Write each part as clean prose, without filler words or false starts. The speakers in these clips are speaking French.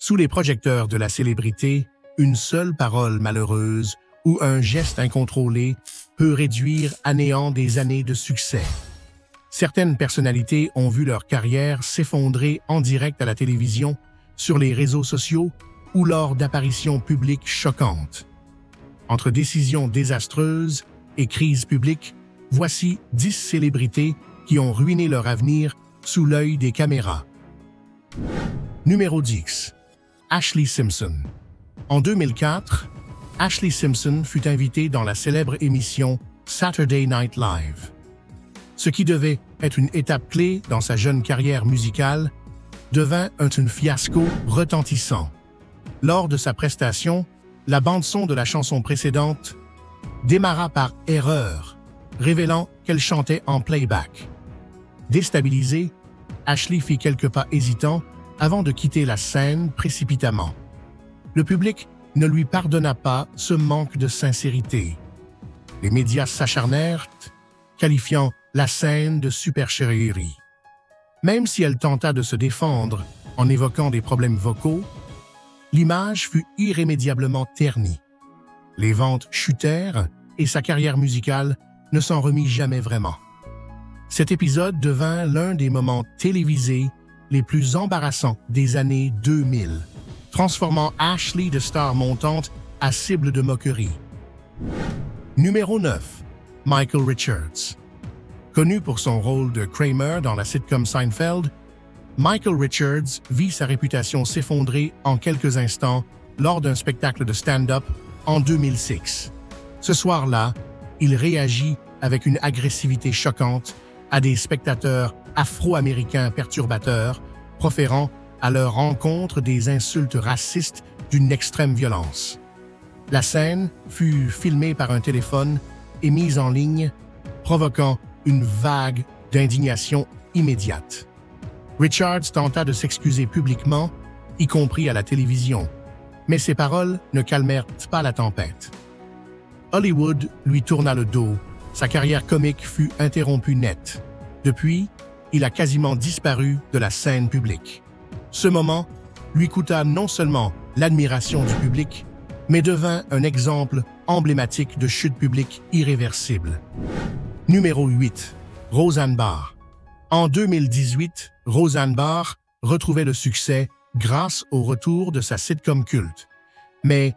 Sous les projecteurs de la célébrité, une seule parole malheureuse ou un geste incontrôlé peut réduire à néant des années de succès. Certaines personnalités ont vu leur carrière s'effondrer en direct à la télévision, sur les réseaux sociaux ou lors d'apparitions publiques choquantes. Entre décisions désastreuses et crises publiques, voici 10 célébrités qui ont ruiné leur avenir sous l'œil des caméras. Numéro 10. Ashlee Simpson. En 2004, Ashlee Simpson fut invitée dans la célèbre émission Saturday Night Live. Ce qui devait être une étape clé dans sa jeune carrière musicale devint un fiasco retentissant. Lors de sa prestation, la bande-son de la chanson précédente démarra par erreur, révélant qu'elle chantait en playback. Déstabilisée, Ashlee fit quelques pas hésitants avant de quitter la scène précipitamment. Le public ne lui pardonna pas ce manque de sincérité. Les médias s'acharnèrent, qualifiant la scène de supercherie. Même si elle tenta de se défendre en évoquant des problèmes vocaux, l'image fut irrémédiablement ternie. Les ventes chutèrent et sa carrière musicale ne s'en remit jamais vraiment. Cet épisode devint l'un des moments télévisés les plus embarrassants des années 2000, transformant Ashlee de star montante à cible de moquerie. Numéro 9. Michael Richards. Connu pour son rôle de Kramer dans la sitcom Seinfeld, Michael Richards vit sa réputation s'effondrer en quelques instants lors d'un spectacle de stand-up en 2006. Ce soir-là, il réagit avec une agressivité choquante à des spectateurs afro-américains perturbateurs, proférant à leur encontre des insultes racistes d'une extrême violence. La scène fut filmée par un téléphone et mise en ligne, provoquant une vague d'indignation immédiate. Richards tenta de s'excuser publiquement, y compris à la télévision, mais ses paroles ne calmèrent pas la tempête. Hollywood lui tourna le dos, sa carrière comique fut interrompue net. Depuis, il a quasiment disparu de la scène publique. Ce moment lui coûta non seulement l'admiration du public, mais devint un exemple emblématique de chute publique irréversible. Numéro 8. Roseanne Barr. En 2018, Roseanne Barr retrouvait le succès grâce au retour de sa sitcom culte. Mais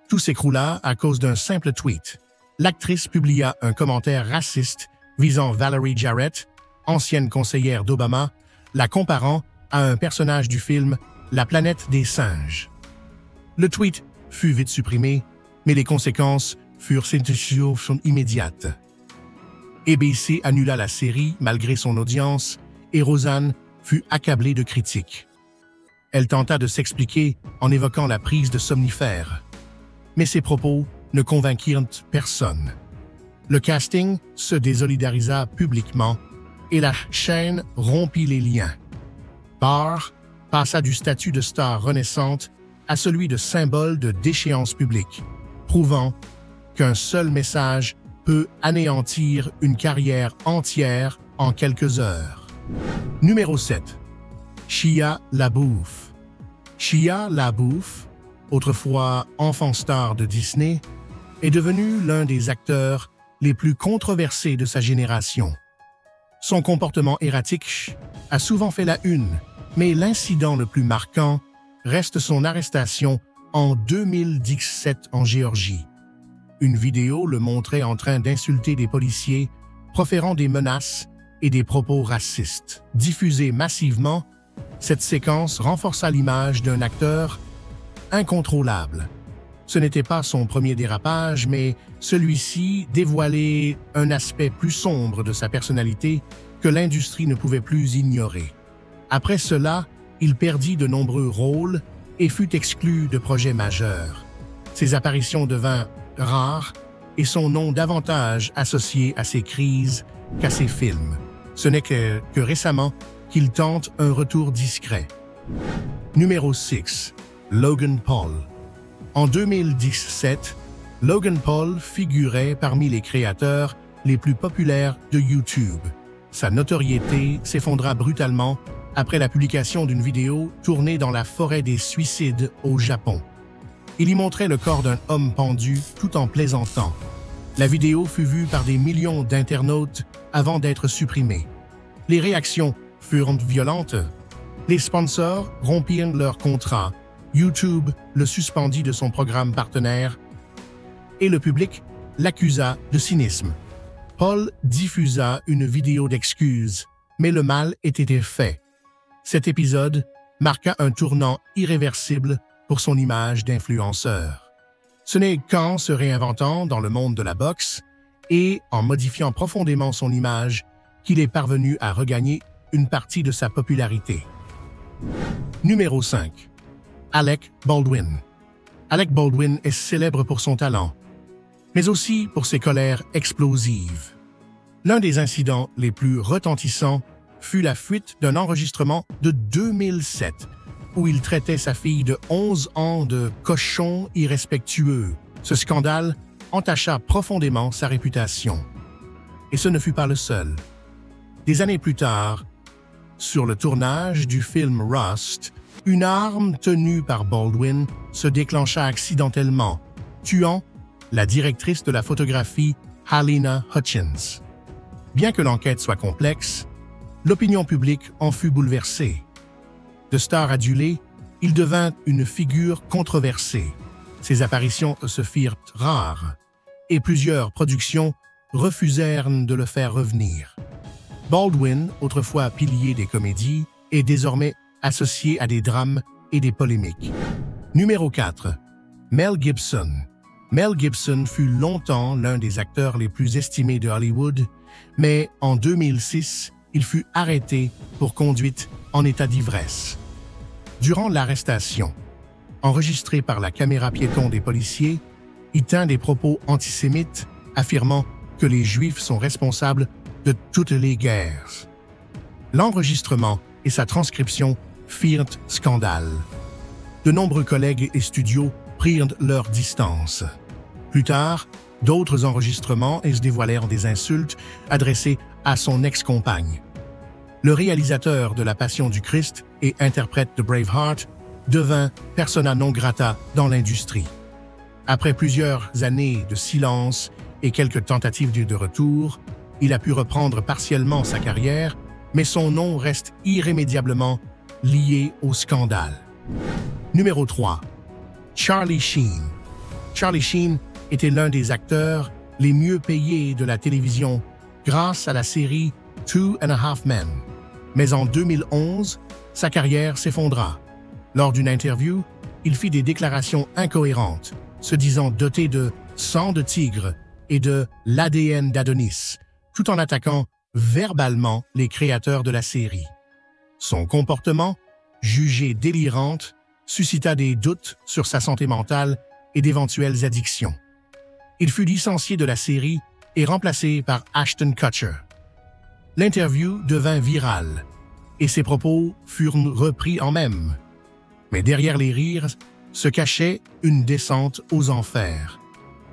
tout s'écroula à cause d'un simple tweet. L'actrice publia un commentaire raciste visant Valerie Jarrett, ancienne conseillère d'Obama, la comparant à un personnage du film La planète des singes. Le tweet fut vite supprimé, mais les conséquences furent immédiates. ABC annula la série malgré son audience et Roseanne fut accablée de critiques. Elle tenta de s'expliquer en évoquant la prise de somnifères. Mais ses propos ne convainquirent personne. Le casting se désolidarisa publiquement et la chaîne rompit les liens. Barr passa du statut de star renaissante à celui de symbole de déchéance publique, prouvant qu'un seul message peut anéantir une carrière entière en quelques heures. Numéro 7. Shia LaBeouf. Shia LaBeouf, autrefois enfant star de Disney, est devenu l'un des acteurs les plus controversés de sa génération. Son comportement erratique a souvent fait la une, mais l'incident le plus marquant reste son arrestation en 2017 en Géorgie. Une vidéo le montrait en train d'insulter des policiers, proférant des menaces et des propos racistes. Diffusée massivement, cette séquence renforça l'image d'un acteur incontrôlable. Ce n'était pas son premier dérapage, mais celui-ci dévoilait un aspect plus sombre de sa personnalité que l'industrie ne pouvait plus ignorer. Après cela, il perdit de nombreux rôles et fut exclu de projets majeurs. Ses apparitions devinrent rares et son nom davantage associé à ses crises qu'à ses films. Ce n'est que récemment qu'il tente un retour discret. Numéro 6. Logan Paul. En 2017, Logan Paul figurait parmi les créateurs les plus populaires de YouTube. Sa notoriété s'effondra brutalement après la publication d'une vidéo tournée dans la forêt des suicides au Japon. Il y montrait le corps d'un homme pendu tout en plaisantant. La vidéo fut vue par des millions d'internautes avant d'être supprimée. Les réactions furent violentes. Les sponsors rompirent leur contrat. YouTube le suspendit de son programme partenaire et le public l'accusa de cynisme. Paul diffusa une vidéo d'excuses, mais le mal était fait. Cet épisode marqua un tournant irréversible pour son image d'influenceur. Ce n'est qu'en se réinventant dans le monde de la boxe et en modifiant profondément son image qu'il est parvenu à regagner une partie de sa popularité. Numéro 5. Alec Baldwin. Alec Baldwin est célèbre pour son talent, mais aussi pour ses colères explosives. L'un des incidents les plus retentissants fut la fuite d'un enregistrement de 2007, où il traitait sa fille de 11 ans de cochon irrespectueux. Ce scandale entacha profondément sa réputation. Et ce ne fut pas le seul. Des années plus tard, sur le tournage du film Rust, une arme tenue par Baldwin se déclencha accidentellement, tuant la directrice de la photographie Halyna Hutchins. Bien que l'enquête soit complexe, l'opinion publique en fut bouleversée. De star adulé, il devint une figure controversée. Ses apparitions se firent rares et plusieurs productions refusèrent de le faire revenir. Baldwin, autrefois pilier des comédies, est désormais associé à des drames et des polémiques. Numéro 4. Mel Gibson. Mel Gibson fut longtemps l'un des acteurs les plus estimés de Hollywood, mais en 2006, il fut arrêté pour conduite en état d'ivresse. Durant l'arrestation, enregistrée par la caméra piéton des policiers, il tint des propos antisémites affirmant que les Juifs sont responsables de toutes les guerres. L'enregistrement et sa transcription firent scandale. De nombreux collègues et studios prirent leur distance. Plus tard, d'autres enregistrements se dévoilèrent des insultes adressées à son ex-compagne. Le réalisateur de La Passion du Christ et interprète de Braveheart devint persona non grata dans l'industrie. Après plusieurs années de silence et quelques tentatives de retour, il a pu reprendre partiellement sa carrière, mais son nom reste irrémédiablement lié au scandale. Numéro 3. Charlie Sheen. Charlie Sheen était l'un des acteurs les mieux payés de la télévision grâce à la série Two and a Half Men. Mais en 2011, sa carrière s'effondra. Lors d'une interview, il fit des déclarations incohérentes, se disant doté de sang de tigre et de l'ADN d'Adonis, tout en attaquant verbalement les créateurs de la série. Son comportement, jugé délirant, suscita des doutes sur sa santé mentale et d'éventuelles addictions. Il fut licencié de la série et remplacé par Ashton Kutcher. L'interview devint virale et ses propos furent repris en mème. Mais derrière les rires se cachait une descente aux enfers.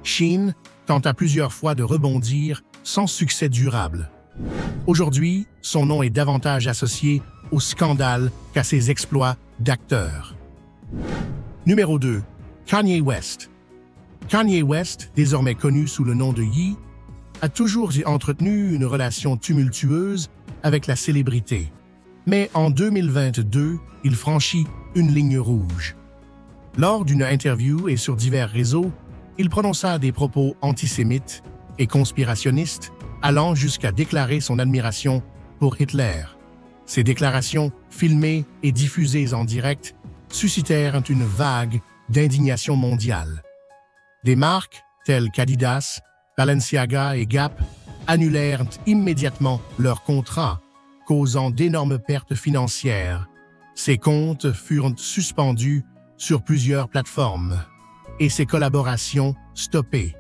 Sheen tenta plusieurs fois de rebondir sans succès durable. Aujourd'hui, son nom est davantage associé au scandale qu'à ses exploits d'acteur. Numéro 2. Kanye West. Kanye West, désormais connu sous le nom de Ye, a toujours entretenu une relation tumultueuse avec la célébrité. Mais en 2022, il franchit une ligne rouge. Lors d'une interview et sur divers réseaux, il prononça des propos antisémites et conspirationnistes, allant jusqu'à déclarer son admiration pour Hitler. Ces déclarations, filmées et diffusées en direct, suscitèrent une vague d'indignation mondiale. Des marques telles qu'Adidas, Balenciaga et Gap annulèrent immédiatement leurs contrats, causant d'énormes pertes financières. Ces comptes furent suspendus sur plusieurs plateformes et ses collaborations stoppées.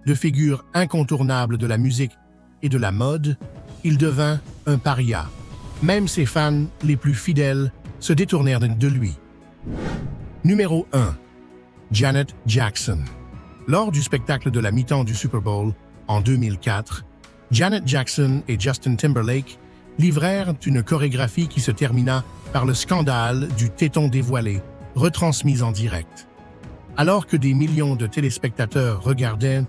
De figure incontournable de la musique et de la mode, il devint un paria. Même ses fans les plus fidèles se détournèrent de lui. Numéro 1. Janet Jackson. Lors du spectacle de la mi-temps du Super Bowl en 2004, Janet Jackson et Justin Timberlake livrèrent une chorégraphie qui se termina par le scandale du téton dévoilé, retransmis en direct. Alors que des millions de téléspectateurs regardaient,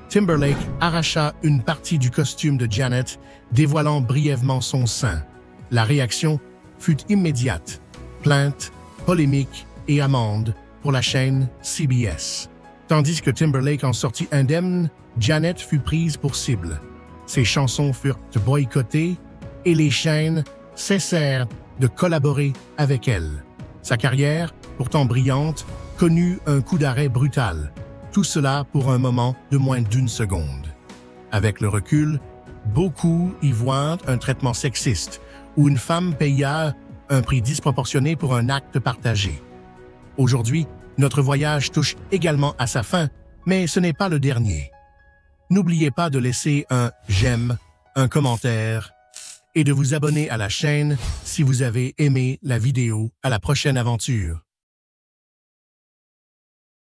Timberlake arracha une partie du costume de Janet, dévoilant brièvement son sein. La réaction fut immédiate. Plainte, polémique et amende pour la chaîne CBS. Tandis que Timberlake en sortit indemne, Janet fut prise pour cible. Ses chansons furent boycottées et les chaînes cessèrent de collaborer avec elle. Sa carrière, pourtant brillante, connut un coup d'arrêt brutal. Tout cela pour un moment de moins d'une seconde. Avec le recul, beaucoup y voient un traitement sexiste où une femme paya un prix disproportionné pour un acte partagé. Aujourd'hui, notre voyage touche également à sa fin, mais ce n'est pas le dernier. N'oubliez pas de laisser un « j'aime », un commentaire et de vous abonner à la chaîne si vous avez aimé la vidéo. À la prochaine aventure.